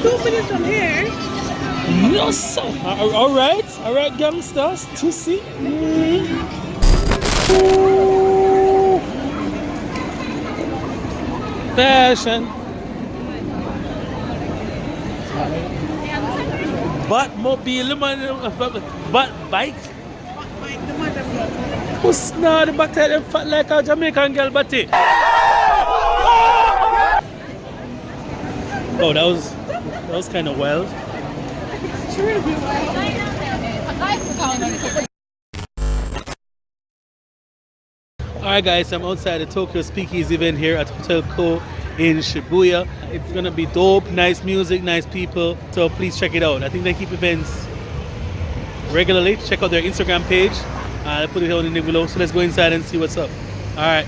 2 minutes from here. No, sir. All right, gangsters. To see. Fashion. But mobile, but bike. Who's not the back of them fat like a Jamaican girl, Batty? Oh, that was kind of wild. Alright guys, I'm outside the Tokyo Speakeasy event here at Hotel Co in Shibuya. It's gonna be dope, nice music, nice people, so please check it out. I think they keep events regularly. Check out their Instagram page. I'll put it down in the below, so let's go inside and see what's up. Alright.